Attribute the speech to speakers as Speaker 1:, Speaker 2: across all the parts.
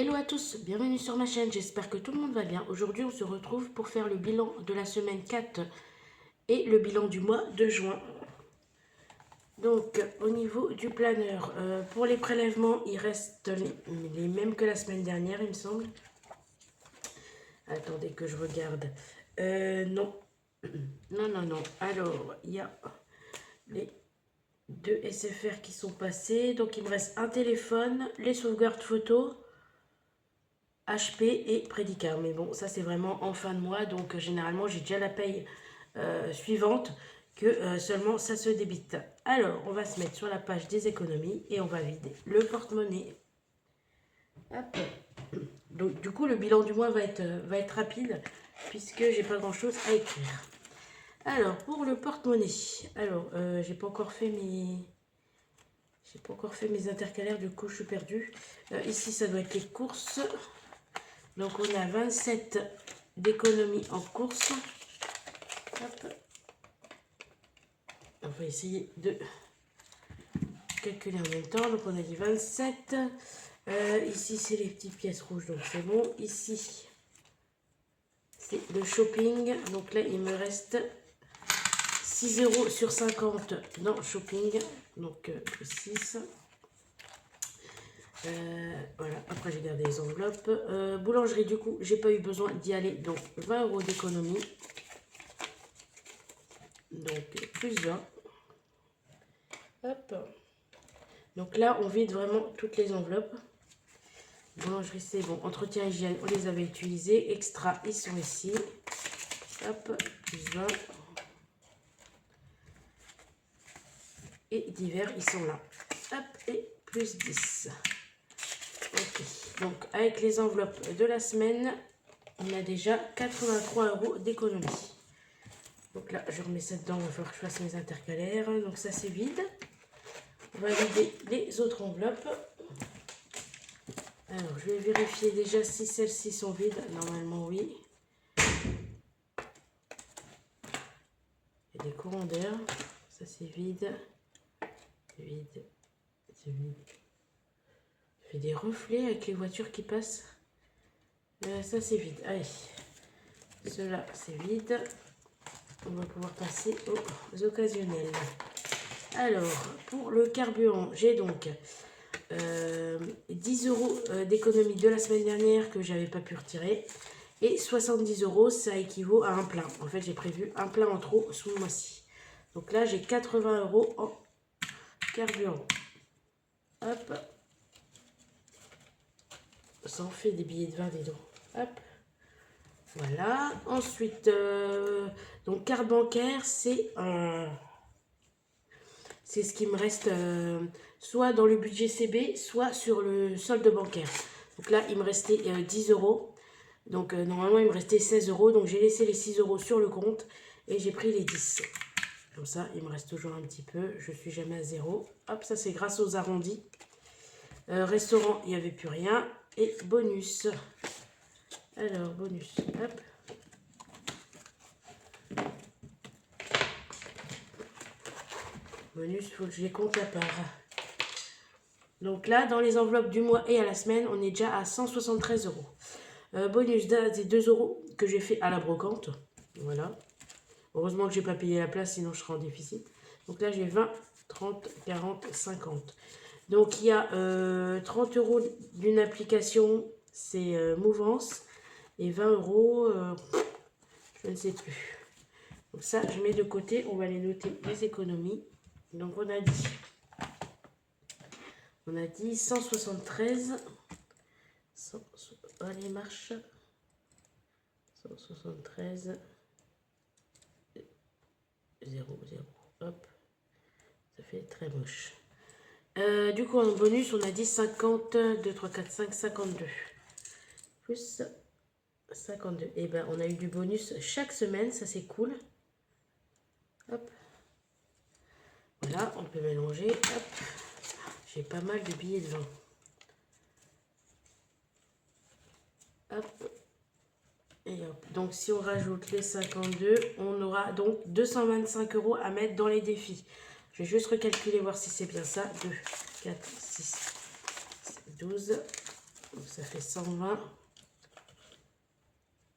Speaker 1: Hello à tous, bienvenue sur ma chaîne, j'espère que tout le monde va bien. Aujourd'hui on se retrouve pour faire le bilan de la semaine 4 et le bilan du mois de juin. Donc au niveau du planeur, pour les prélèvements, il reste les mêmes que la semaine dernière il me semble. Attendez que je regarde. Non, non. Alors il y a les deux SFR qui sont passés. Donc il me reste un téléphone, les sauvegardes photos, HP et Prédicard. Mais bon, ça c'est vraiment en fin de mois, donc généralement j'ai déjà la paye suivante que seulement ça se débite. Alors, on va se mettre sur la page des économies et on va vider le porte-monnaie. Hop. Donc du coup, le bilan du mois va être rapide puisque j'ai pas grand-chose à écrire. Alors, pour le porte-monnaie, alors j'ai pas encore fait mes intercalaires, du coup je suis perdue. Ici, ça doit être les courses. Donc on a 27 d'économie en course. Hop. On va essayer de calculer en même temps. Donc on a dit 27. Ici c'est les petites pièces rouges, donc c'est bon. Ici c'est le shopping. Donc là il me reste 6 € sur 50 dans shopping. Donc 6. Voilà, après j'ai gardé les enveloppes. Boulangerie, du coup j'ai pas eu besoin d'y aller, donc 20 € d'économie. Donc plus 20. Hop. Donc là on vide vraiment toutes les enveloppes. Boulangerie c'est bon. Entretien hygiène, on les avait utilisés. Extra, ils sont ici. Hop, plus 20. Et divers, ils sont là. Hop, et plus 10. Ok, donc avec les enveloppes de la semaine, on a déjà 83 € d'économie. Donc là, je remets ça dedans, il va falloir que je fasse mes intercalaires. Donc ça, c'est vide. On va vider les autres enveloppes. Alors, je vais vérifier déjà si celles-ci sont vides. Normalement, oui. Il y a des courants d'air. Ça, c'est vide. Vide. C'est vide. Ça fait des reflets avec les voitures qui passent. Ça, c'est vide. Allez. Cela, c'est vide. On va pouvoir passer aux occasionnels. Alors, pour le carburant, j'ai donc 10 € d'économie de la semaine dernière que j'avais pas pu retirer. Et 70 €, ça équivaut à un plein. En fait, j'ai prévu un plein en trop sous le mois-ci. Donc là, j'ai 80 € en carburant. Hop. Ça en fait des billets de 20, dis donc. Hop. Voilà. Ensuite, donc carte bancaire, c'est ce qui me reste soit dans le budget CB, soit sur le solde bancaire. Donc là, il me restait 10 €. Donc normalement, il me restait 16 €. Donc j'ai laissé les 6 € sur le compte et j'ai pris les 10. Comme ça, il me reste toujours un petit peu. Je suis jamais à 0. Hop, ça c'est grâce aux arrondis. Restaurant, il n'y avait plus rien. Et bonus. Alors, bonus. Hop. Bonus, il faut que je les compte à part. Donc là, dans les enveloppes du mois et à la semaine, on est déjà à 173 €. Bonus des 2 € que j'ai fait à la brocante. Voilà. Heureusement que j'ai pas payé la place, sinon je serais en déficit. Donc là, j'ai 20, 30, 40, 50. Donc il y a 30 € d'une application, c'est Mouvance. Et 20 €, je ne sais plus. Donc ça, je mets de côté. On va les noter, les économies. Donc on a dit 173. Allez, marche. 173. 0, 0. Hop. Ça fait très moche. Du coup, en bonus, on a dit 50, 2, 3, 4, 5, 52. Plus 52. Et ben, on a eu du bonus chaque semaine. Ça, c'est cool. Hop. Voilà, on peut mélanger. Hop. J'ai pas mal de billets de 20. Hop. Et hop. Donc, si on rajoute les 52, on aura donc 225 € à mettre dans les défis. Je vais juste recalculer, voir si c'est bien ça. 2, 4, 6, 12, Donc ça fait 120.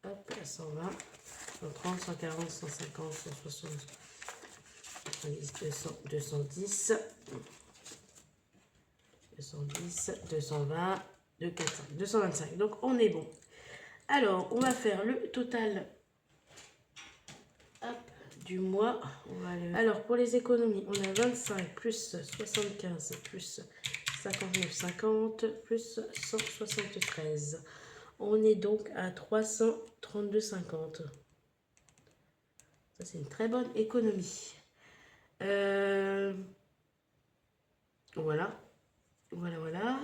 Speaker 1: Hop, 120. 130, 140, 150, 160, 110, 200, 210. 210, 220, 245, 225. Donc on est bon. Alors on va faire le total hop, du mois. Alors pour les économies, on a 25 plus 75 plus 59,50 plus 173. On est donc à 332,50. Ça c'est une très bonne économie. Voilà. Voilà.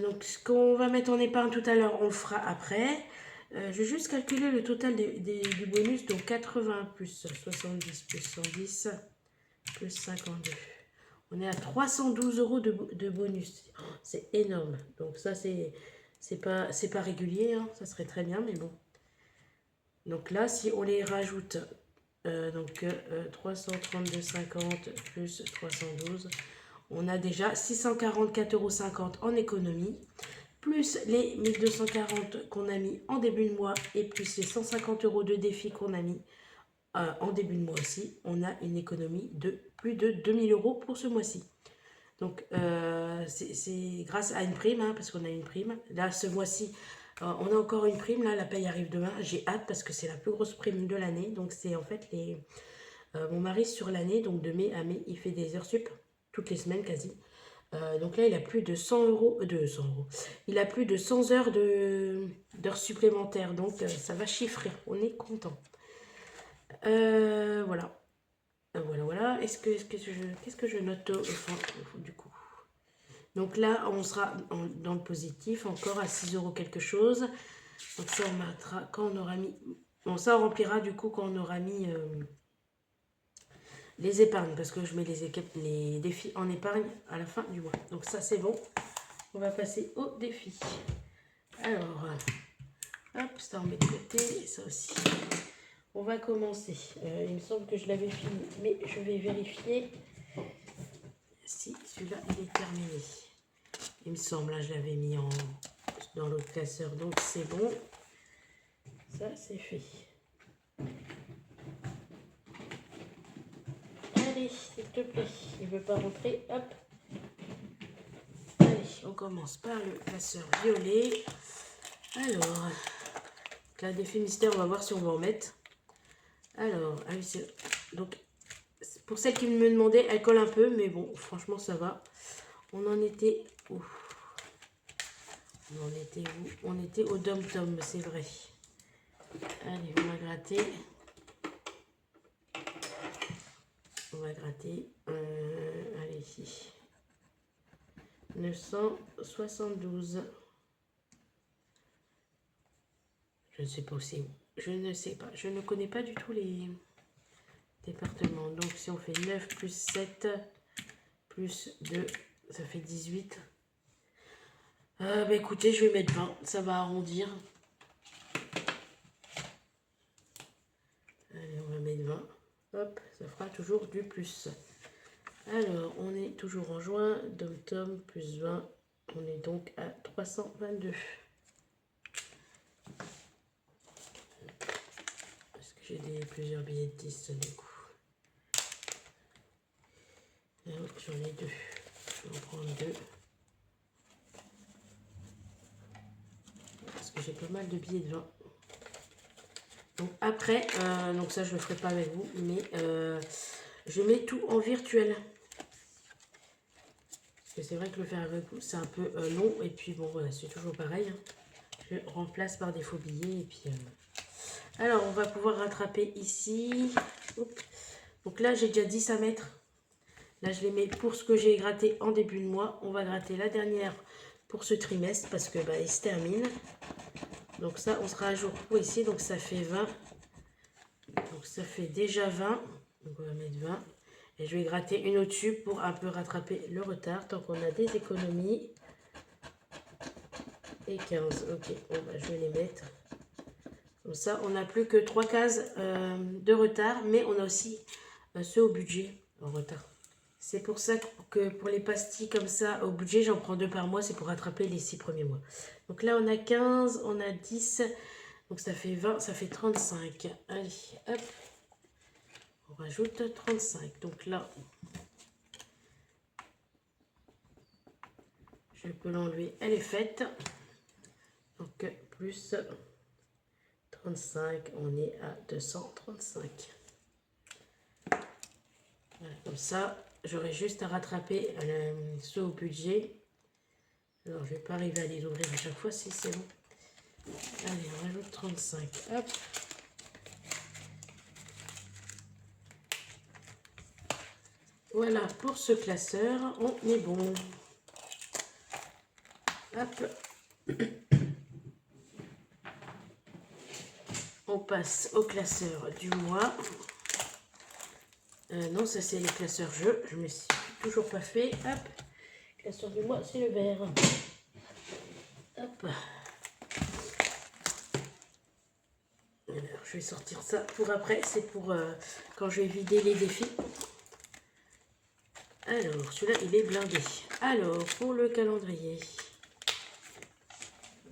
Speaker 1: Donc ce qu'on va mettre en épargne tout à l'heure, on le fera après. Je vais juste calculer le total du bonus. Donc 80 plus 70 plus 110 plus 52. On est à 312 € de bonus. Oh, c'est énorme. Donc ça, c'est pas régulier. Hein. Ça serait très bien, mais bon. Donc là, si on les rajoute, 332,50 plus 312, on a déjà 644,50 € en économie, plus les 1240 qu'on a mis en début de mois et plus les 150 € de défi qu'on a mis en début de mois aussi. On a une économie de plus de 2000 € pour ce mois-ci. Donc, c'est grâce à une prime, hein, parce qu'on a une prime. Là, ce mois-ci, on a encore une prime. Là, la paye arrive demain. J'ai hâte parce que c'est la plus grosse prime de l'année. Donc, c'est en fait mon mari sur l'année, donc de mai à mai, il fait des heures sup toutes les semaines quasi. Donc là, il a plus de 100 €, il a plus de 100 heures d'heures supplémentaires. Donc, ça va chiffrer. On est content. Voilà. Voilà. Qu'est-ce que je note du coup? Donc là, on sera dans le positif, encore à 6 € quelque chose. Donc ça, on mettra quand on aura mis... Bon, ça, on remplira du coup quand on aura mis les épargnes, parce que je mets les défis en épargne à la fin du mois. Donc ça, c'est bon. On va passer au défi. Alors, hop, ça on met de côté, ça aussi. On va commencer. Il me semble que je l'avais fini, mais je vais vérifier si celui-là, il est terminé. Il me semble, là, je l'avais mis dans l'autre classeur, donc c'est bon. Ça, c'est fait. Allez, s'il te plaît, il ne veut pas rentrer, hop. Allez, on commence par le classeur violet. Alors, la défi mystère, on va voir si on va en mettre. Alors, donc, pour celle qui me demandait, elle colle un peu, mais bon, franchement, ça va. On en était où? On était au dom-tom, c'est vrai. Allez, on va gratter. Allez, ici. 972. Je ne sais pas où c'est où. Je ne sais pas. Je ne connais pas du tout les départements. Donc, si on fait 9 plus 7 plus 2, ça fait 18. Bah écoutez, je vais mettre 20. Ça va arrondir. Allez, on va mettre 20. Hop, ça fera toujours du plus. Alors, on est toujours en juin. Dom-tom plus 20. On est donc à 322. Parce que j'ai plusieurs billets de 10 du coup. J'en ai 2. Je vais en prendre 2. Parce que j'ai pas mal de billets de 20. Donc après, donc ça je le ferai pas avec vous, mais je mets tout en virtuel. Parce que c'est vrai que le faire avec vous, c'est un peu long. Et puis bon, voilà, c'est toujours pareil. Hein. Je remplace par des faux billets. Et puis, alors, on va pouvoir rattraper ici. Oups. Donc là, j'ai déjà 10 à mettre. Là, je les mets pour ce que j'ai gratté en début de mois. On va gratter la dernière pour ce trimestre parce que il se termine. Donc ça, on sera à jour pour ici. Donc ça fait 20. Donc ça fait déjà 20. Donc on va mettre 20. Et je vais gratter une au-dessus pour un peu rattraper le retard. Tant qu'on a des économies. Et 15. Ok, bon, je vais les mettre. Comme ça, on n'a plus que 3 cases de retard. Mais on a aussi ceux au budget en retard. C'est pour ça que pour les pastilles comme ça, au budget, j'en prends 2 par mois. C'est pour rattraper les 6 premiers mois. Donc là, on a 15, on a 10. Donc ça fait 20, ça fait 35. Allez, hop. On rajoute 35. Donc là, je peux l'enlever. Elle est faite. Donc plus 35, on est à 235. Voilà, comme ça, j'aurai juste à rattraper ceux au budget. Alors, je ne vais pas arriver à les ouvrir à chaque fois, si c'est bon. Allez, on rajoute 35. Hop. Voilà, pour ce classeur, on est bon. Hop. On passe au classeur du mois. Non, ça c'est les classeurs jeux. Je me suis toujours pas fait. Hop. Classeur du mois, c'est le vert. Hop. Alors, je vais sortir ça pour après. C'est pour quand je vais vider les défis. Alors, celui-là, il est blindé. Alors, pour le calendrier.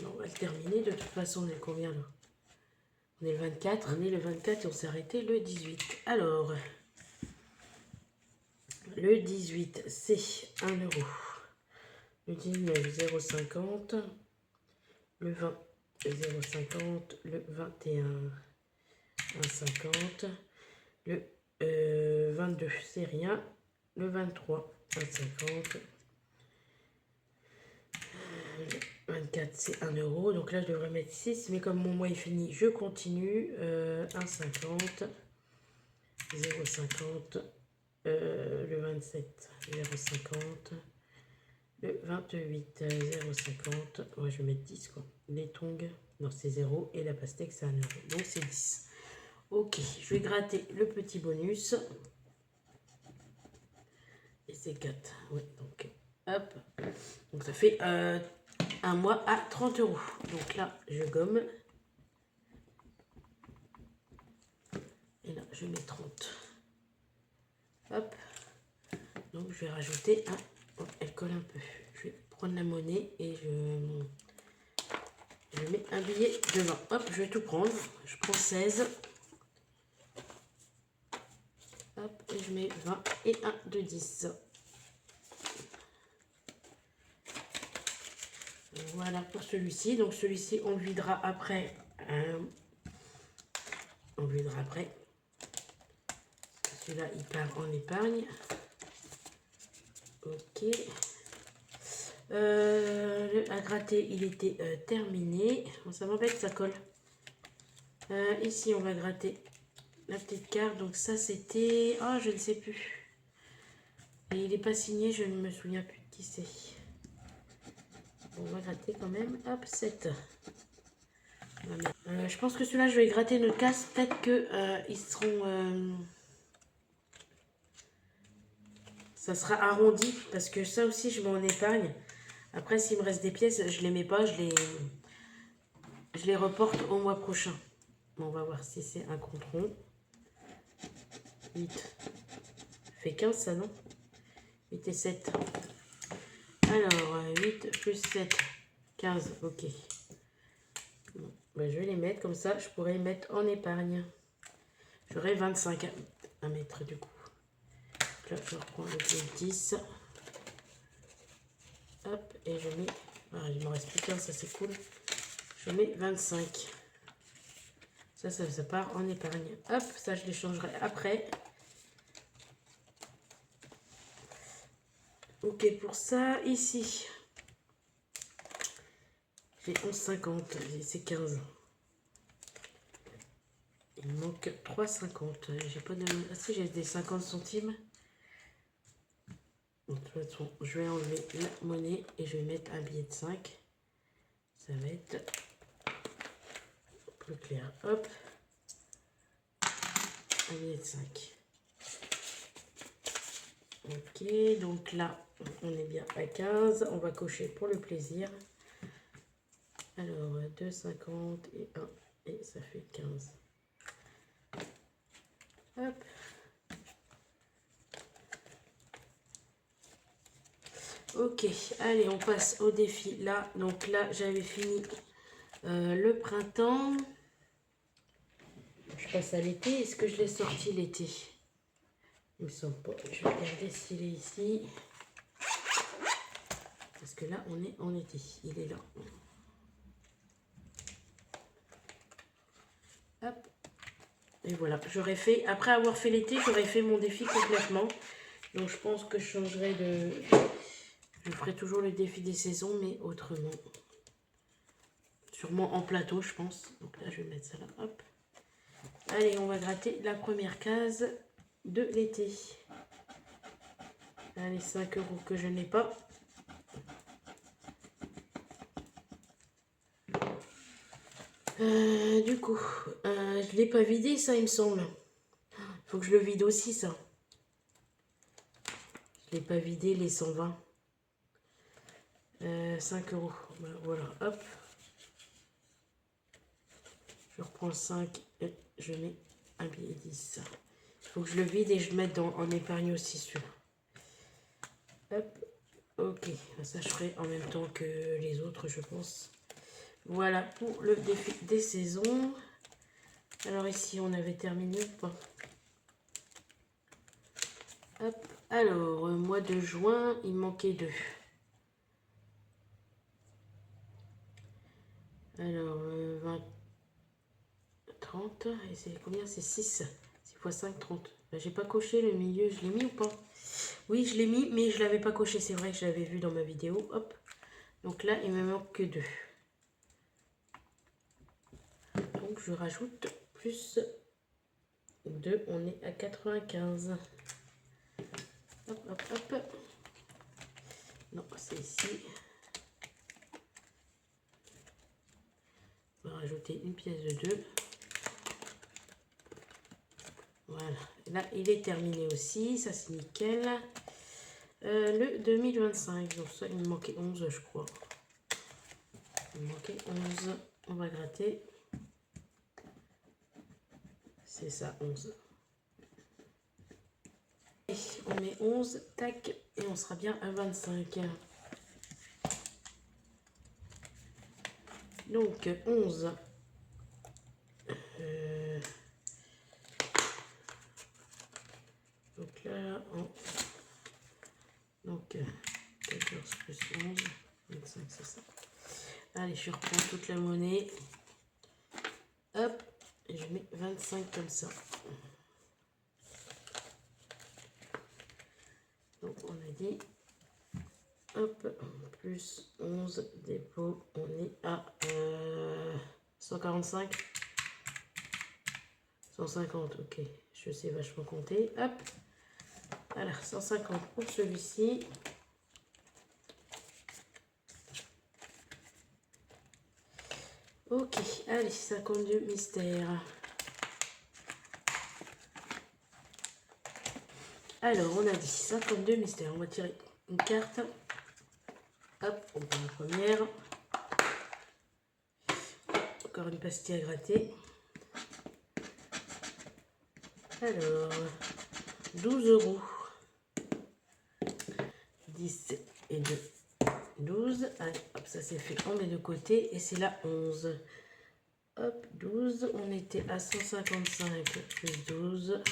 Speaker 1: On va le terminer. De toute façon, on est combien là? On est le 24. On est le 24 et on s'est arrêté le 18. Alors, le 18, c'est 1 euro. Le 19, 0,50. Le 20, 0,50. Le 21, 1,50. Le 22, c'est rien. Le 23, 1,50. Le 24, c'est 1 euro. Donc là, je devrais mettre 6. Mais comme mon mois est fini, je continue. 1,50. 0,50. Le 27, 0,50. Le 28, 0,50. Ouais, je vais mettre 10 quoi. Les tongs, non, c'est 0. Et la pastèque, c'est 1 euro. Donc c'est 10. Ok, je vais gratter le petit bonus. Et c'est 4. Ouais, donc hop. Donc ça fait un mois à 30 euros. Donc là, je gomme. Et là, je mets 30. Hop. Donc je vais rajouter un. Oh, elle colle un peu. Je vais prendre la monnaie et je mets un billet de 20. Hop, je vais tout prendre. Je prends 16. Hop, et je mets 20 et un de 10. Voilà pour celui-ci. Donc celui-ci, on le videra après. On le videra après. Celui-là, il part en épargne. Ok. À gratter, il était terminé. Bon, ça m'embête, ça colle. Ici, on va gratter la petite carte. Donc ça, c'était... Oh, je ne sais plus. Et il n'est pas signé, je ne me souviens plus de qui c'est. On va gratter quand même. Hop, 7. Je pense que celui-là, je vais gratter notre casse. Peut-être que ils seront... ça sera arrondi. Parce que ça aussi, je m'en épargne. Après, s'il me reste des pièces, je les mets pas. Je les reporte au mois prochain. Bon, on va voir si c'est un compte rond. 8. Fait 15, ça, non? 8 et 7. Alors, 8 plus 7. 15, ok. Bon, ben, je vais les mettre comme ça. Je pourrais les mettre en épargne. J'aurai 25 à mettre du coup. Là, je reprends le plus 10. Hop, et je mets... Ah, il me reste plus qu'un, ça c'est cool. Je mets 25. Ça part en épargne. Hop, ça je les changerai après. Ok, pour ça, ici, j'ai 11,50, c'est 15. Il me manque 3,50. J'ai pas de... Ah si, j'ai des 50 centimes. De toute façon, je vais enlever la monnaie et je vais mettre un billet de 5. Ça va être plus clair. Hop. Un billet de 5. Ok, donc là, on est bien à 15. On va cocher pour le plaisir. Alors, 2,50 et 1. Et ça fait 15. Hop. Ok, allez, on passe au défi. Là, donc là, j'avais fini le printemps. Je passe à l'été. Est-ce que je l'ai sorti l'été? Il me semble pas. Je vais regarder s'il est ici. Parce que là, on est en été. Il est là. Hop. Et voilà, j'aurais fait, après avoir fait l'été, j'aurais fait mon défi complètement. Donc je pense que je changerai de... Je ferai toujours le défi des saisons, mais autrement. Sûrement en plateau, je pense. Donc là, je vais mettre ça là. Hop. Allez, on va gratter la première case de l'été. Allez, 5 € que je n'ai pas. Du coup, je ne l'ai pas vidé, ça, il me semble. Faut que je le vide aussi, ça. Je ne l'ai pas vidé, les 120. 5 €. Ben, voilà, hop. Je reprends 5 et je mets un billet 10. Il faut que je le vide et je le mette en épargne aussi, celui-là. Hop. Ok, ça je ferai en même temps que les autres, je pense. Voilà pour le défi des saisons. Alors ici, on avait terminé ou pas? Hop. Alors, mois de juin, il manquait 2. Alors, 20, 30, et c'est combien? C'est 6. 6 x 5, 30. Ben, j'ai pas coché le milieu, je l'ai mis ou pas? Oui, je l'ai mis, mais je l'avais pas coché, c'est vrai que je l'avais vu dans ma vidéo. Hop. Donc là, il me manque que 2. Donc je rajoute plus 2, on est à 95. Hop, hop, hop. Non, c'est ici. On va rajouter une pièce de 2. Voilà. Là, il est terminé aussi. Ça, c'est nickel. Le 2025. Donc ça, il me manquait 11, je crois. Il me manquait 11. On va gratter. C'est ça, 11. Et on met 11. Tac. Et on sera bien à 25. Donc, 11. Donc là, donc 14 plus 11, 25, c'est ça. Allez, je reprends toute la monnaie. Hop, et je mets 25 comme ça. Donc on a dit, hop, plus 11 dépôt, on est à 145. 150, ok, je sais vachement compter. Hop, alors 150 pour celui-ci. Ok, allez, 52 mystères. Alors, on a dit 52 mystères. On va tirer une carte. Hop, on prend la première. Encore une pastille à gratter. Alors, 12 €. 10 et 2, 12. Allez, hop, ça c'est fait. On met de côté. Et c'est la 11. Hop, 12. On était à 155 plus 12.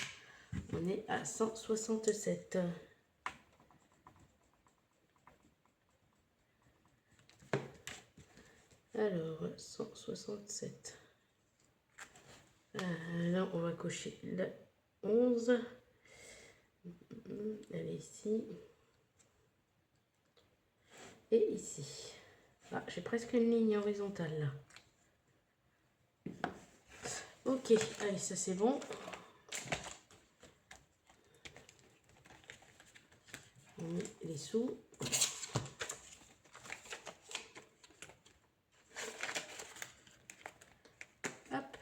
Speaker 1: On est à 167. Alors, 167. Là, on va cocher la 11. Elle est ici. Et ici. Ah, j'ai presque une ligne horizontale là. Ok, allez, ça c'est bon. On met les sous. Hop.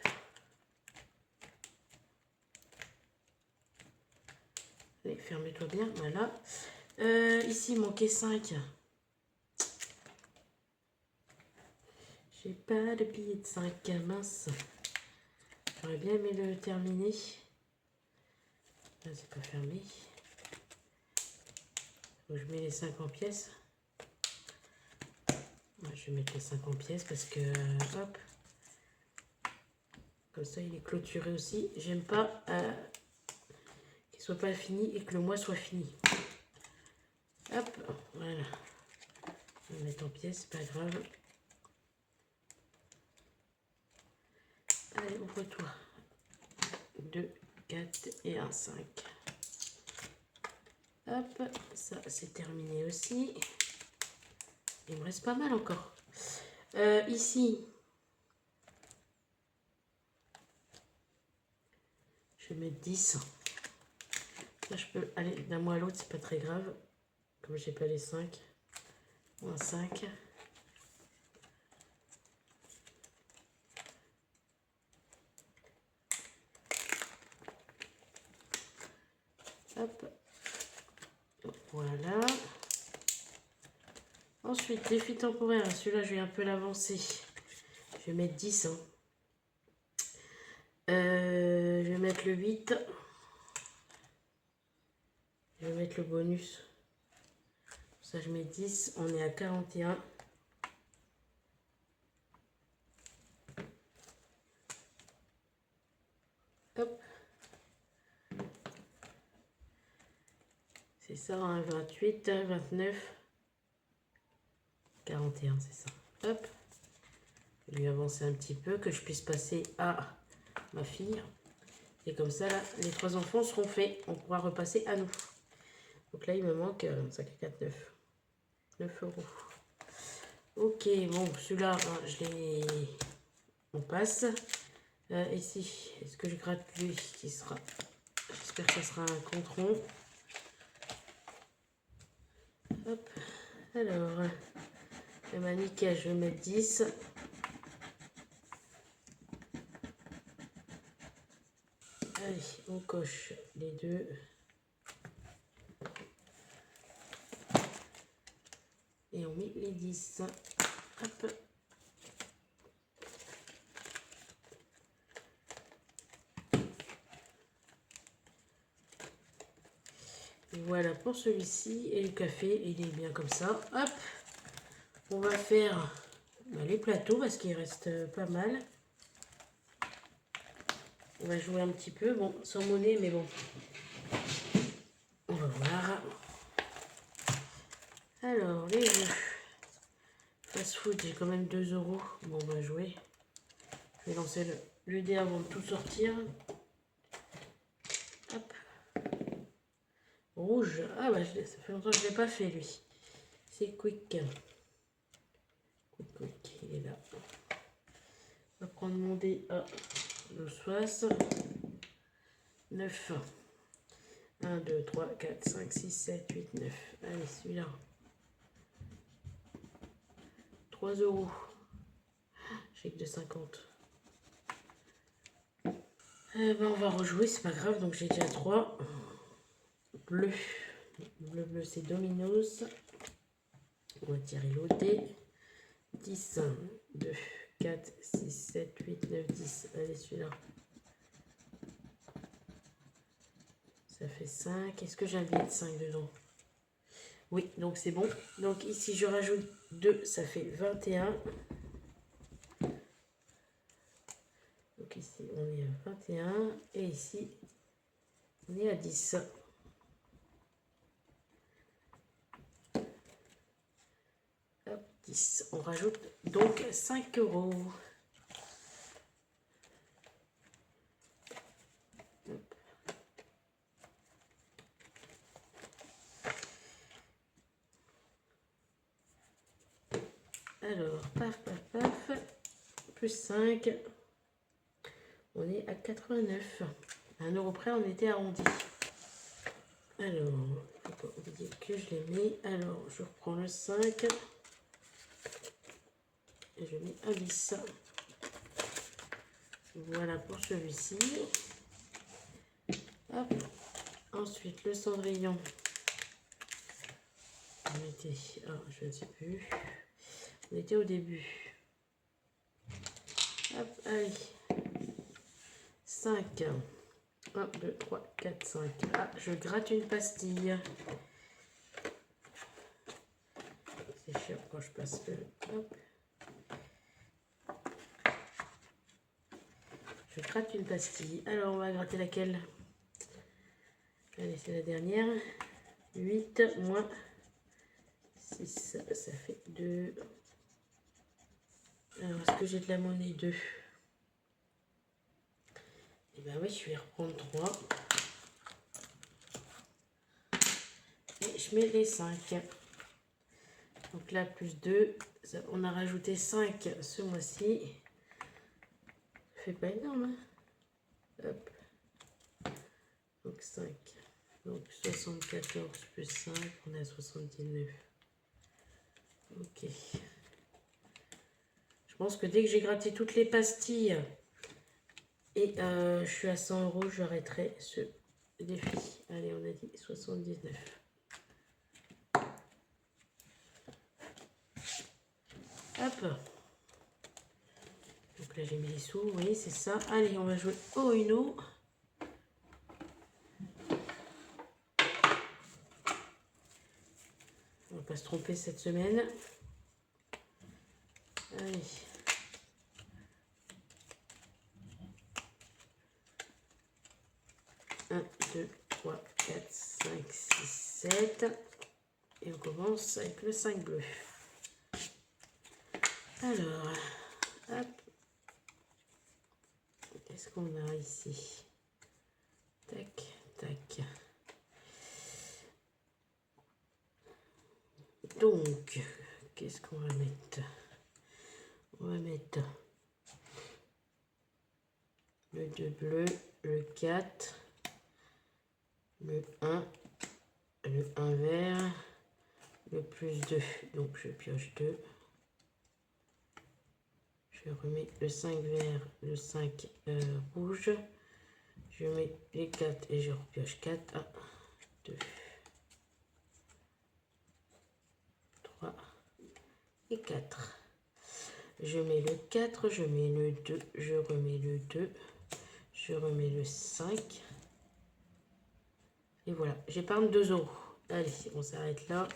Speaker 1: Allez, fermez-toi bien, voilà. Ici, il manquait 5. J'ai pas de billet de 5, mince. J'aurais bien aimé le terminer. Là, c'est pas fermé. Donc, je mets les 5 en pièces. Je vais mettre les 50 pièces parce que, hop, comme ça il est clôturé aussi. J'aime pas qu'il soit pas fini et que le mois soit fini. Hop, voilà. Je vais mettre en pièces, c'est pas grave. Allez, ouvre-toi. 2, 4 et un 5. Hop, ça c'est terminé aussi. Il me reste pas mal encore. Ici, je vais mettre 10. Là, je peux aller d'un mois à l'autre, c'est pas très grave. Comme j'ai pas les 5. Moins 5. Hop. Voilà. Ensuite, défi temporaire. Celui-là, je vais un peu l'avancer. Je vais mettre 10. Hein. Je vais mettre le 8. Je vais mettre le bonus. Ça, je mets 10. On est à 41. Hop. C'est ça, hein, 28, 29, 41, c'est ça. Hop. Je vais avancer un petit peu, que je puisse passer à ma fille. Et comme ça, là, les 3 enfants seront faits. On pourra repasser à nous. Donc là, il me manque 5 et 4, 9. 9 euros. Ok, bon, celui-là, hein, je l'ai... On passe. Ici, est-ce que je gratte lui qui sera... J'espère que ce sera un compte rond. Hop. Alors, le manichet, je vais mettre 10. Allez, on coche les deux. Et on met les 10. Hop. Et voilà pour celui-ci. Et le café, il est bien comme ça. Hop. On va faire les plateaux parce qu'il reste pas mal. On va jouer un petit peu. Bon, sans monnaie, mais bon. On va voir. Alors, les jeux. Fast food, j'ai quand même 2 euros. Bon, on va jouer. Je vais lancer le dé avant de tout sortir. Hop. Rouge. Ah bah, ça fait longtemps que je ne l'ai pas fait, lui. C'est quick. Quick, il est là. On va prendre mon dé à l'os face. 9. 1, 2, 3, 4, 5, 6, 7, 8, 9. Allez, celui-là. 3 euros. Chèque de 50. Ben, on va rejouer, c'est pas grave. Donc j'ai déjà 3. Bleu. Bleu, c'est Domino's. On va tirer l'autre dé. 10, 1, 2, 4, 6, 7, 8, 9, 10. Allez, celui-là. Ça fait 5. Est-ce que j'ai un billet de 5 dedans? Oui, donc c'est bon. Donc ici, je rajoute 2, ça fait 21. Donc ici, on est à 21. Et ici, on est à 10. Hop, 10. On rajoute donc 5 euros. Hop. Alors, paf, paf, paf. Plus 5. On est à 89. À 1 euro près, on était arrondi. Alors, il ne faut pas oublier que je l'ai mis. Alors, je reprends le 5. Et je mets un bis. Voilà pour celui-ci. Hop. Ensuite, le cendrillon. On était... Ah, je ne sais plus. On était au début. Hop, allez. 5. 1, 2, 3, 4, 5. Ah, je gratte une pastille. C'est réfléchir quand je passe le... Hop. Je gratte une pastille. Alors, on va gratter laquelle? Allez, c'est la dernière. 8 moins 6, ça fait 2. Alors, est-ce que j'ai de la monnaie 2? Eh bien oui, je vais reprendre 3. Et je mets les 5. Donc là, plus 2. Ça, on a rajouté 5 ce mois-ci. Ça fait pas énorme, hein? Hop. Donc 5. Donc 74 plus 5, on est à 79. Ok. Je pense que dès que j'ai gratté toutes les pastilles et je suis à 100 €, j'arrêterai ce défi. Allez, on a dit 79. Hop. Donc là, j'ai mis les sous. Oui, c'est ça. Allez, on va jouer au Uno. On va pas se tromper cette semaine. Allez. Un, 2, 3, 4, 5, 6, 7. Et on commence avec le 5 bleu. Alors, hop. Qu'est-ce qu'on a ici? Tac, tac. Donc, qu'est-ce qu'on va mettre? On va mettre le 2 bleu, le 4, le 1, le 1 vert, le plus 2. Donc, je pioche 2. Je remets le 5 vert, le 5 rouge. Je mets les 4 et je repioche 4. 1, 2, 3 et 4. Je mets le 4, je mets le 2, je remets le 2, je remets le 5. Et voilà, j'épargne 2 €. Allez, on s'arrête là.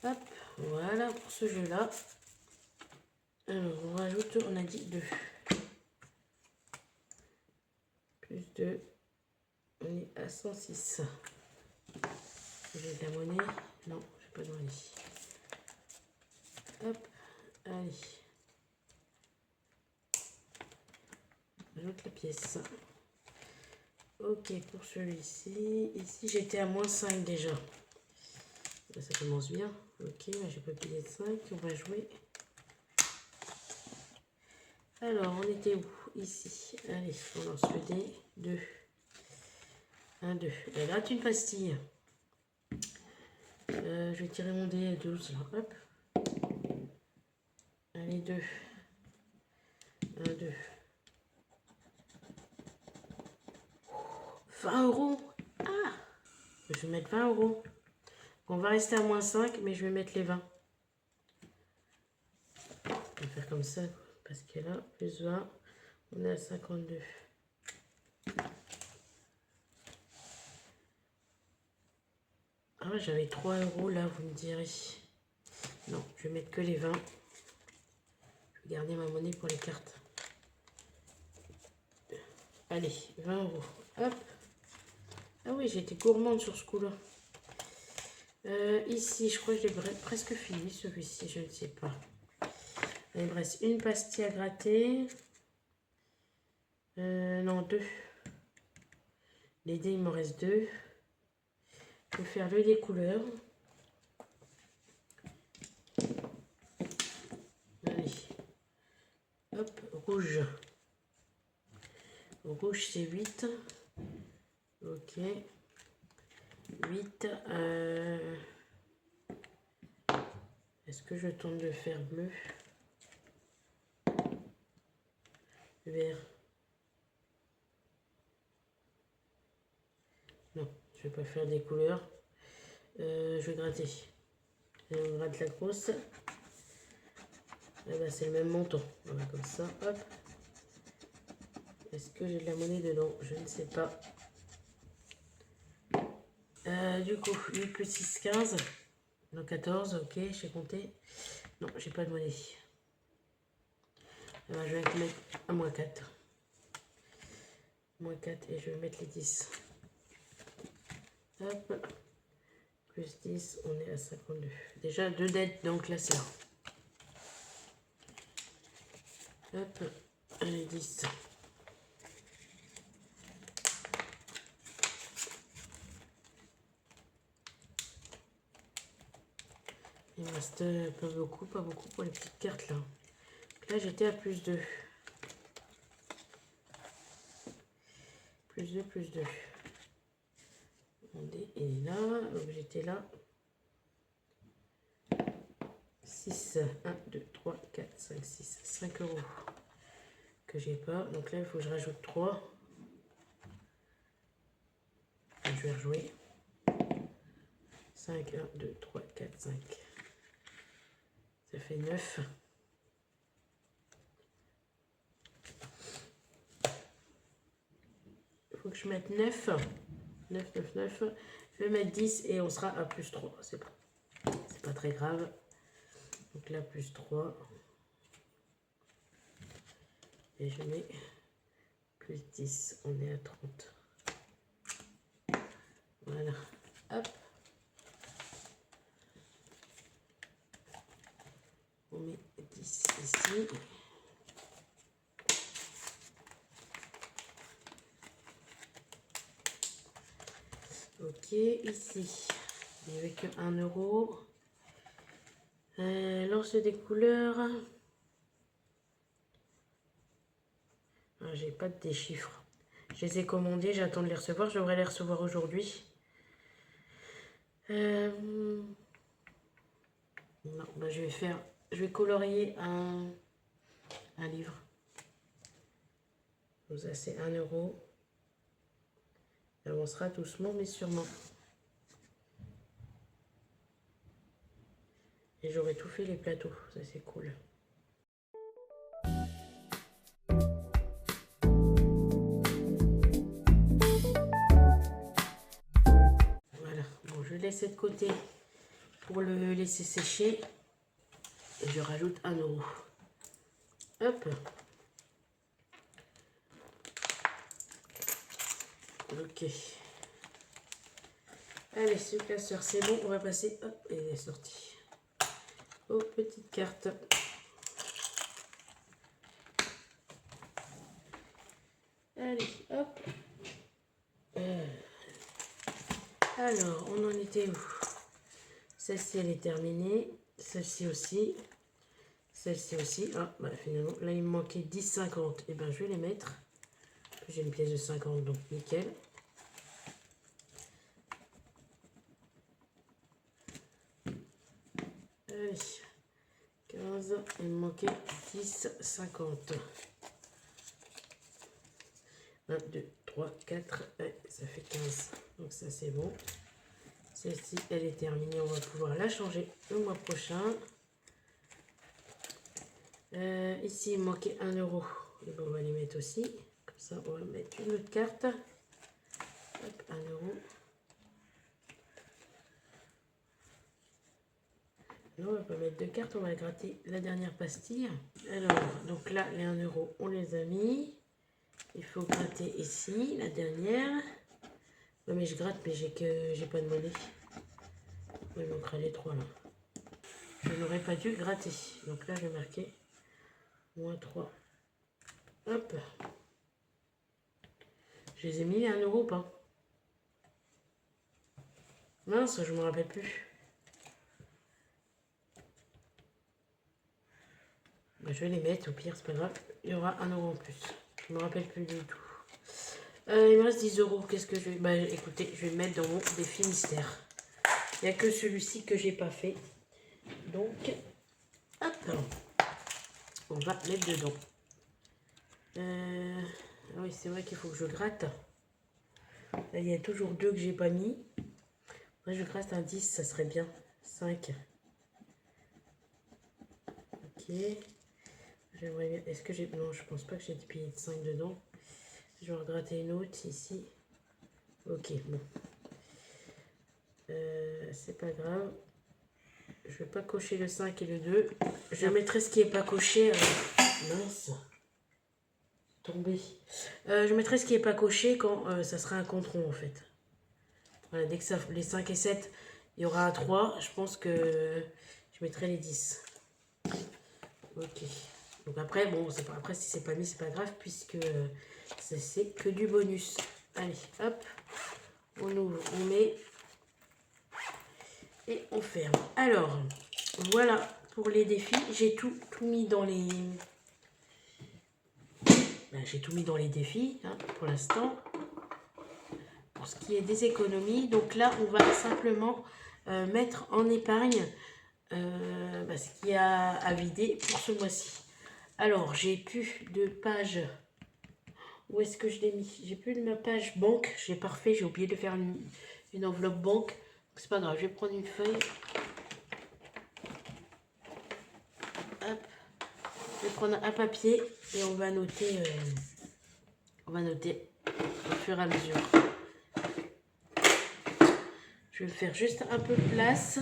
Speaker 1: Hop, voilà pour ce jeu-là. Alors, on rajoute, on a dit 2. Plus 2, on est à 106. J'ai de la monnaie? Non, j'ai pas de monnaie. Hop, allez. J'ajoute la pièce. Ok, pour celui-ci. Ici, j'étais à moins 5 déjà. Là, ça commence bien. Ok, là, j'ai pas payé de 5. On va jouer. Alors, on était où? Ici. Allez, on lance le dé. 2. 1, 2. Elle gratte une pastille. Je vais tirer mon dé à 12. Là. Hop. Allez, 2. 1, 2. 20 €. Ah! Je vais mettre 20 €. On va rester à moins 5, mais je vais mettre les 20. On va faire comme ça, parce que là, plus 20, on est à 52. Ah, j'avais 3 € là, vous me direz. Non, je vais mettre que les 20. Je vais garder ma monnaie pour les cartes. Allez, 20 €. Hop. Ah oui, j'ai été gourmande sur ce coup-là. Ici, je crois que j'ai presque fini celui-ci, je ne sais pas. Il me reste une pastille à gratter. Non, 2. Les dés, il me reste 2. Je vais faire le dé couleur. Allez. Hop, rouge. Rouge, c'est 8. Ok. 8. Est-ce que je tente de faire bleu? Vert. Non, je vais pas faire des couleurs. Je vais gratter. On gratte la grosse. Ah bah, c'est le même montant. Voilà, comme ça. Hop. Est-ce que j'ai de la monnaie dedans? Je ne sais pas. Du coup, 8 plus 6, 15. Donc 14, ok, j'ai compté. Non, j'ai pas de monnaie. Alors, je vais mettre un moins 4. Moins 4 et je vais mettre les 10. Hop. Plus 10, on est à 52. Déjà 2 dettes dans le classeur. Hop, allez 10. Il me reste pas beaucoup pour les petites cartes là. Là j'étais à plus 2. Plus 2, plus 2. Mon dé il est là, donc j'étais là. 6, 1, 2, 3, 4, 5, 6, 5 euros que j'ai pas. Donc là il faut que je rajoute 3. Je vais rejouer. 5, 1, 2, 3, 4, 5. Ça fait 9. Il faut que je mette 9. 9, 9, 9. Je vais mettre 10 et on sera à plus 3. C'est pas très grave. Donc là, plus 3. Et je mets plus 10. On est à 30. Voilà. Hop. On met 10 ici. Ok, ici. Il n'y avait que 1 euro. Lance des couleurs. Ah, j'ai pas de déchiffres. Je les ai commandés, j'attends de les recevoir. Je devrais les recevoir aujourd'hui. Non, bah, je vais colorier un livre. Donc ça c'est 1 euro. Ça avancera doucement mais sûrement. Et j'aurais tout fait les plateaux, ça c'est cool. Voilà, bon je laisse de côté pour le laisser sécher. Et je rajoute 1 euro. Hop. Ok. Allez, ce classeur c'est bon, on va passer. Hop, et il est sorti. Aux petites cartes. Allez, hop. Alors, on en était où? Celle-ci, elle est terminée. Celle-ci aussi. Celle-ci aussi. Ah, bah finalement, là, il me manquait 10,50. Et ben, je vais les mettre. J'ai une pièce de 50, donc nickel. Allez. 15. Il me manquait 10,50. 1, 2, 3, 4. Ouais, ça fait 15. Donc ça, c'est bon. Celle-ci, elle est terminée. On va pouvoir la changer le mois prochain. Ici, il manquait 1 euro. Et bon, on va les mettre aussi. Comme ça, on va mettre une autre carte. Hop, 1 euro. Non, on va pas mettre deux cartes. On va gratter la dernière pastille. Alors, donc là, les 1 euro, on les a mis. Il faut gratter ici, la dernière. Non, mais je gratte, mais j'ai pas de monnaie. Il manquera les 3 là. Je n'aurais pas dû gratter. Donc là, je vais marquer moins 3. Hop. Je les ai mis à 1 euro ou pas? Mince, je me rappelle plus. Bah, je vais les mettre, au pire, c'est pas grave. Il y aura 1 euro en plus. Je me rappelle plus du tout. Il me reste 10 euros. Qu'est-ce que je vais... Bah écoutez, je vais le mettre dans mon défi mystère. Il n'y a que celui-ci que j'ai pas fait. Donc, hop. On va mettre dedans. Ah oui, c'est vrai qu'il faut que je gratte. Là, il y a toujours 2 que j'ai pas mis. Moi, je gratte un 10, ça serait bien. 5. Ok. J'aimerais bien... Est-ce que j'ai... Non, je pense pas que j'ai des piliers de 5 dedans. Je vais regratter une autre ici. Ok, bon. C'est pas grave. Je vais pas cocher le 5 et le 2. Je mettrai ce qui est pas coché. Mince. Tombé. Je mettrai ce qui est pas coché quand ça sera un compte rond en fait. Voilà, dès que ça, les 5 et 7, il y aura un 3. Je pense que je mettrai les 10. Ok. Donc après, bon, pas, après si c'est pas mis, c'est pas grave puisque c'est que du bonus. Allez, hop. On ouvre, on met. Et on ferme. Alors, voilà pour les défis. J'ai tout mis dans les... Ben, j'ai tout mis dans les défis hein, pour l'instant. Pour ce qui est des économies. Donc là, on va simplement mettre en épargne ce qu'il y a à vider pour ce mois-ci. Alors, j'ai plus de page. Où est-ce que je l'ai mis? J'ai plus de ma page banque. J'ai parfait. J'ai oublié de faire une enveloppe banque. C'est pas grave. Je vais prendre une feuille. Hop. Je vais prendre un papier et on va noter au fur et à mesure. Je vais faire juste un peu de place.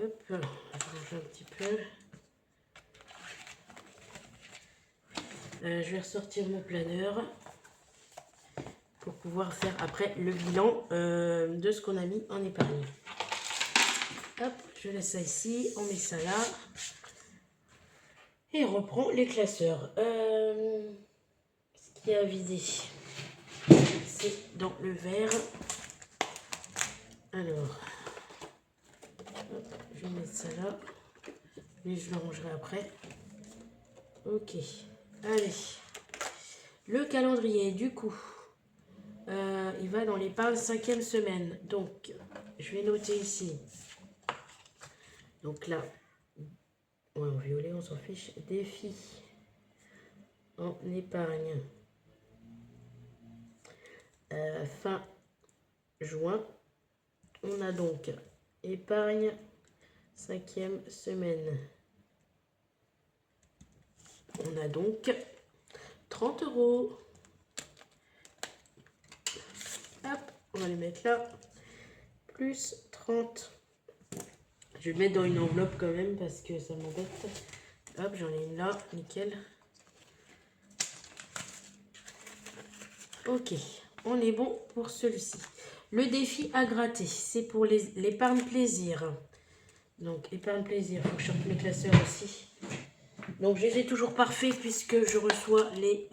Speaker 1: Hop, je range un petit peu. Je vais ressortir mon planeur pour pouvoir faire après le bilan de ce qu'on a mis en épargne. Hop, je laisse ça ici, on met ça là. Et on reprend les classeurs. Ce qui est à vider, c'est dans le verre. Alors, hop, je vais mettre ça là. Et je le rangerai après. Ok, allez. Le calendrier, du coup, il va dans l'épargne 5e semaine. Donc, je vais noter ici. Donc là, ouais, en violet, on s'en fiche. Défi en épargne. Fin juin. On a donc épargne 5e semaine. On a donc 30 €. Hop, on va les mettre là. Plus 30. Je vais le mettre dans une enveloppe quand même parce que ça m'embête. Hop, j'en ai une là, nickel. Ok, on est bon pour celui-ci. Le défi à gratter, c'est pour l'épargne plaisir. Donc, épargne plaisir, il faut que je sorte mes classeurs aussi. Donc, je les ai toujours parfaits puisque je reçois les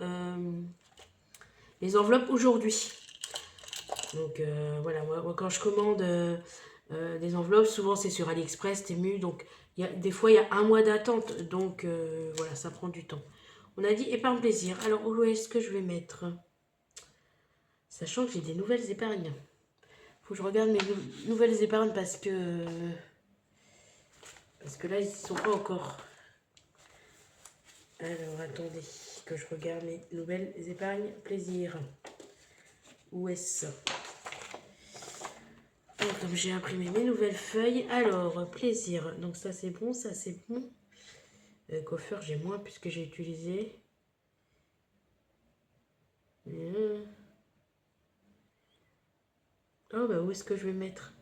Speaker 1: enveloppes aujourd'hui. Donc, voilà, moi, quand je commande des enveloppes, souvent c'est sur AliExpress, Temu. Donc, des fois, il y a un mois d'attente. Donc, voilà, ça prend du temps. On a dit épargne plaisir. Alors, où est-ce que je vais mettre? Sachant que j'ai des nouvelles épargnes. Faut que je regarde mes nouvelles épargnes parce que là, ils ne sont pas encore. Alors, attendez que je regarde mes nouvelles épargnes plaisir. Où est-ce? Comme j'ai imprimé mes nouvelles feuilles. Alors, plaisir. Donc ça, c'est bon, ça, c'est bon. Coiffeur, j'ai moins puisque j'ai utilisé. Oh, bah où est-ce que je vais mettre?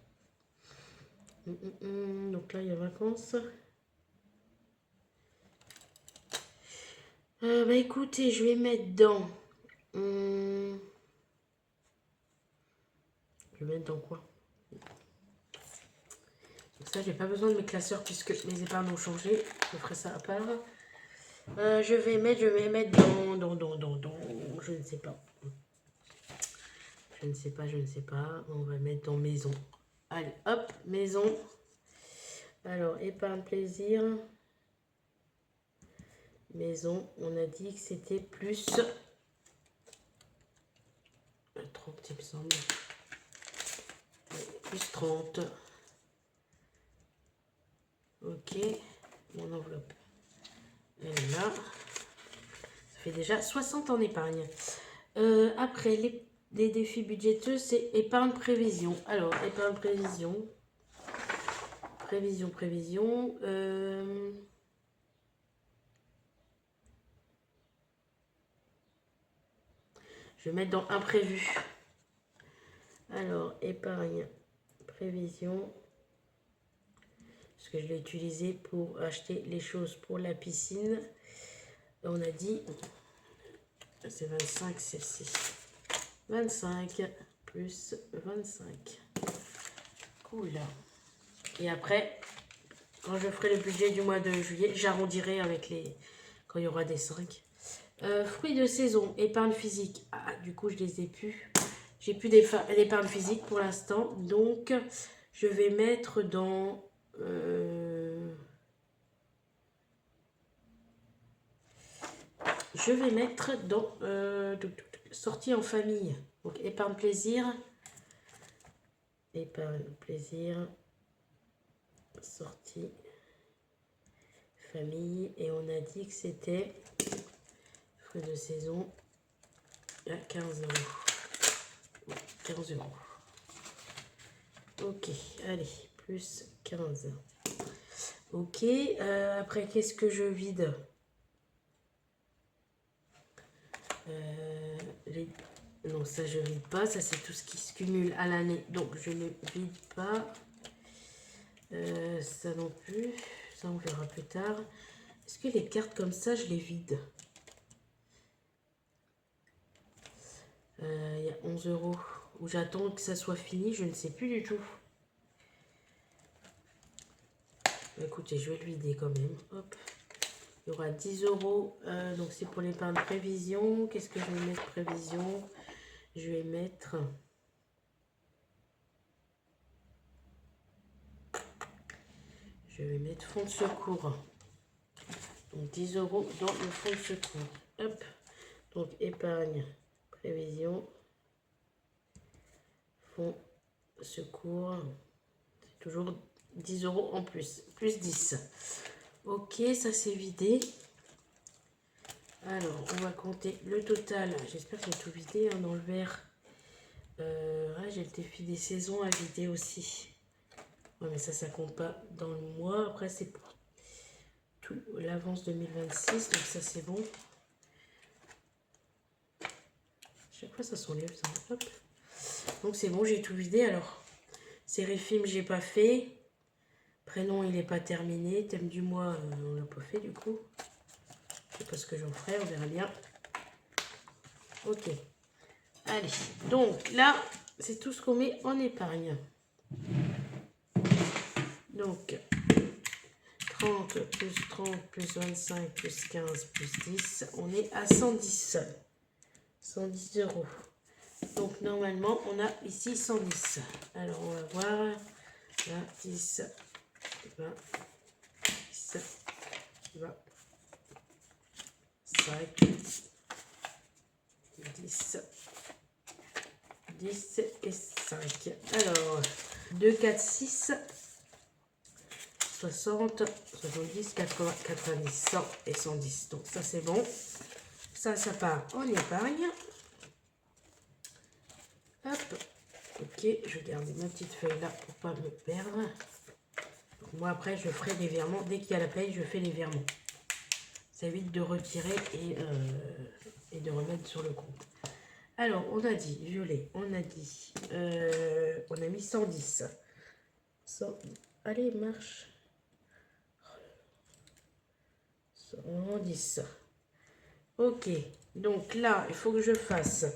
Speaker 1: Donc là, il y a vacances. Bah écoutez, je vais mettre dans... je vais mettre dans quoi? Donc ça, j'ai pas besoin de mes classeurs puisque mes épargnes ont changé. Je ferai ça à part. Je vais mettre dans... Je ne sais pas. Je ne sais pas. On va mettre dans maison. Allez, hop, maison. Alors, épargne plaisir. Maison, on a dit que c'était plus 30, il me semble. Plus 30. Ok, mon enveloppe. Elle est là. Ça fait déjà 60 en épargne. Après, les défis budgéteux, c'est épargne prévision. Alors, épargne prévision. Prévision. Je vais mettre dans imprévu. Alors, épargne, prévision. Parce que je l'ai utilisé pour acheter les choses pour la piscine. On a dit, c'est 25 celle-ci. 25 plus 25. Cool. Et après, quand je ferai le budget du mois de juillet, j'arrondirai avec les... quand il y aura des 5. Fruits de saison, épargne physique. Ah, du coup, je les ai plus. J'ai plus d'épargne physique pour l'instant. Donc, je vais mettre dans... je vais mettre dans sortie en famille. Donc, épargne plaisir. Épargne plaisir. Sortie famille. Et on a dit que c'était fruits de saison à 15 €. 15 €. Ok, allez, plus 15. Ok, après, qu'est-ce que je vide? Non, ça je vide pas, ça c'est tout ce qui se cumule à l'année, donc je ne vide pas. Ça non plus, ça on verra plus tard. Est-ce que les cartes comme ça je les vide? Il y a 11 € où j'attends que ça soit fini, je ne sais plus du tout. Écoutez, je vais le vider quand même. Hop. Il y aura 10 €, donc c'est pour l'épargne prévision. Qu'est-ce que je vais mettre prévision? Je vais mettre... fonds de secours. Donc 10 € dans le fonds de secours. Hop. Donc épargne, prévision, fonds de secours. C'est toujours 10 € en plus. Plus 10. Ok, ça c'est vidé. Alors, on va compter le total. J'espère que j'ai tout vidé hein, dans le verre. J'ai le défi des saisons à vider aussi. Ouais, mais ça compte pas dans le mois. Après, c'est pour tout l'avance 2026. Donc ça, c'est bon. Chaque fois, ça s'enlève. Ça. Hop. Donc c'est bon, j'ai tout vidé. Alors, série film, j'ai pas fait. Prénom, il n'est pas terminé. Thème du mois, on l'a pas fait du coup. Je sais pas ce que j'en ferai, on verra bien. Ok. Allez, donc là, c'est tout ce qu'on met en épargne. Donc, 30 plus 30 plus 25 plus 15 plus 10, on est à 110. 110 €. Donc, normalement, on a ici 110. Alors, on va voir. Là, 10, 20, 10, 20, 5, 10, 10 et 5. Alors, 2, 4, 6, 60, 70, 80, 90, 100 et 110. Donc ça c'est bon. Ça part en épargne. Hop. Ok, je garde ma petite feuille là pour pas me perdre. Donc, moi après je ferai des virements. Dès qu'il y a la paye, je fais les virements. Ça évite de retirer et de remettre sur le compte. Alors, on a dit violet, on a dit, on a mis 110. 100, allez, marche. 110. Ok, donc là, il faut que je fasse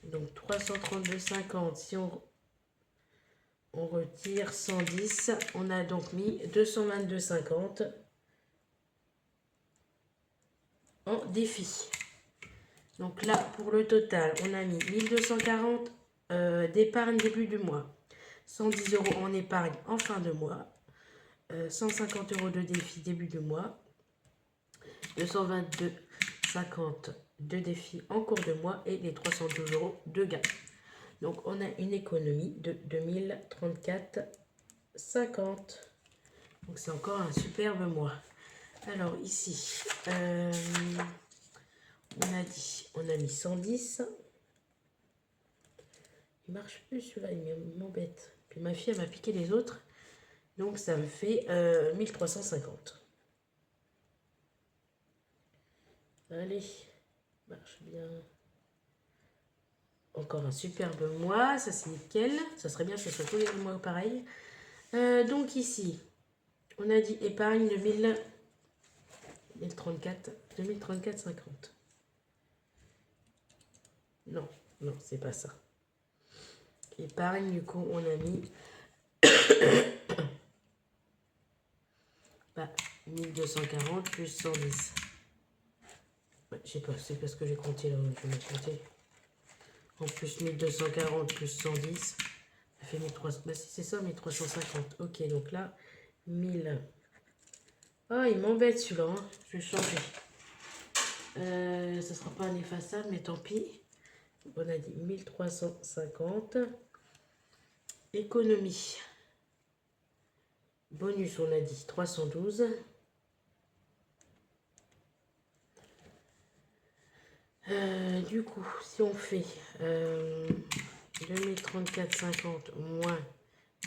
Speaker 1: donc 332,50. Si on retire 110, on a donc mis 222,50 en défi. Donc là, pour le total, on a mis 1240 d'épargne début du mois, 110 € en épargne en fin de mois, 150 € de défi début du mois, 222,50 de défi en cours de mois et les 312 € de gain. Donc on a une économie de 2034,50. Donc c'est encore un superbe mois. Alors ici, on a mis 110. Il marche plus celui-là, il m'embête. Puis ma fille, elle m'a piqué les autres. Donc ça me fait 1350. Allez, marche bien. Encore un superbe mois, ça c'est nickel. Ça serait bien que ce soit tous les mois pareil. Donc ici, on a dit épargne de 2034, 50. Non, non, c'est pas ça. Épargne, du coup, on a mis 1240 plus 110. Ouais, je sais pas, c'est parce que j'ai compté là, je vais compter. En plus 1240 plus 110, ça fait 1300. Bah si c'est ça, 1350. Ok, donc là, 1000. Oh, il m'embête celui-là, hein. Je vais changer. Ça sera pas un effaçable, mais tant pis. On a dit 1350. Économie. Bonus, on a dit 312. Du coup, si on fait 2034,50 moins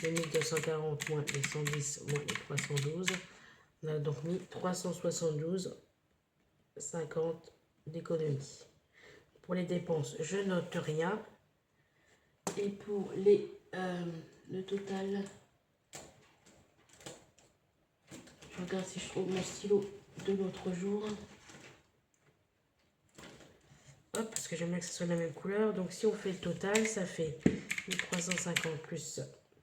Speaker 1: 2240 moins les 110 moins les 312, on a donc mis 372,50 d'économie. Pour les dépenses, je note rien. Et pour les le total, je regarde si je trouve mon stylo de l'autre jour. Hop, parce que j'aime bien que ce soit la même couleur. Donc si on fait le total, ça fait 1350 plus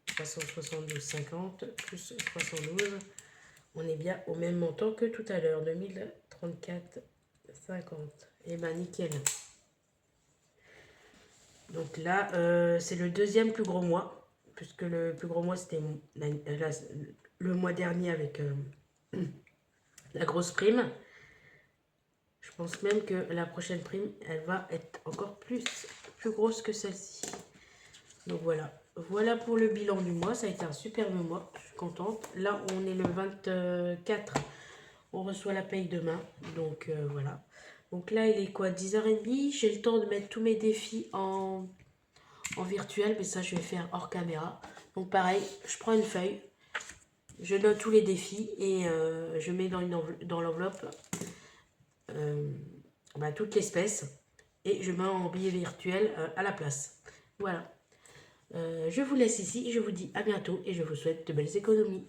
Speaker 1: 372,50 plus 312. On est bien au même montant que tout à l'heure, 2034,50. Et ben nickel. Donc là, c'est le deuxième plus gros mois, puisque le plus gros mois c'était le mois dernier avec la grosse prime. Je pense même que la prochaine prime, elle va être encore plus grosse que celle-ci. Donc voilà. Voilà pour le bilan du mois. Ça a été un superbe mois. Je suis contente. Là, on est le 24. On reçoit la paye demain. Donc voilà. Donc là, il est quoi, 10h30. J'ai le temps de mettre tous mes défis en virtuel. Mais ça, je vais faire hors caméra. Donc pareil, je prends une feuille. Je note tous les défis et je mets dans l'enveloppe toute l'espèce et je mets en billet virtuel à la place. Voilà. Je vous laisse ici, je vous dis à bientôt et je vous souhaite de belles économies.